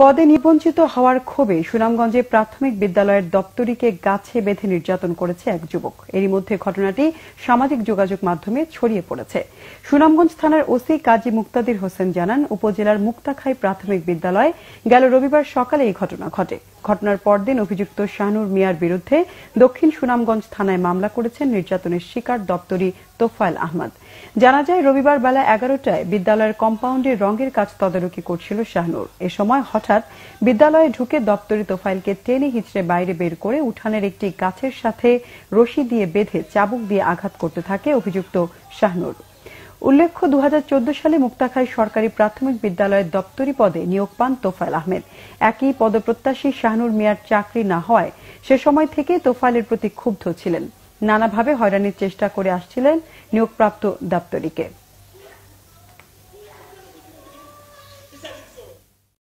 পদে নিবঞ্চিত হওয়ার ক্ষোভে সুনামগঞ্জে প্রাথমিক বিদ্যালয়ের দপ্তরিকে গাছে বেঁধে নির্যাতন করেছে এক যুবক। এরই মধ্যে ঘটনাটি সামাজিক যোগাযোগ মাধ্যমে ছড়িয়ে পড়েছে। সুনামগঞ্জ থানার ওসি কাজী মুক্তাদির হোসেন জানান, উপজেলার মুক্তাখাই প্রাথমিক বিদ্যালয়ে গেল রবিবার সকালে এই ঘটনা ঘটে। ঘটনার পরদিন অভিযুক্ত শাহনুর মিয়ার বিরুদ্ধে দক্ষিণ সুনামগঞ্জ থানায় মামলা করেছেন নির্যাতনের শিকার দপ্তরি তোফায়েল আহমদ। জানা যায়, রবিবার বেলা 11টায় বিদ্যালয়ের কম্পাউন্ডে রঙের কাজ তদারকি করছিল শাহনুর। এ সময় হঠাৎ বিদ্যালয়ে ঢুকে দপ্তরি তোফায়েলকে টেনে হিঁচড়ে বাইরে বের করে উঠানের একটি গাছের সাথে রশি দিয়ে বেঁধে চাবুক দিয়ে আঘাত করতে থাকে অভিযুক্ত শাহনুর। উল্লেখ্য, 2014 সালে মুক্তাখাই সরকারি প্রাথমিক বিদ্যালয়ের দপ্তরি পদে নিয়োগ পান তোফায়েল আহমেদ। একই পদপ্রত্যাশী শাহনুর মিয়ার চাকরি না হওয়ায় সে সময় থেকে তোফায়েলের প্রতি ক্ষুব্ধ ছিলেন। নানাভাবে হয়রানির চেষ্টা করে আসছিলেন নিয়োগপ্রাপ্ত দপ্তরিকে।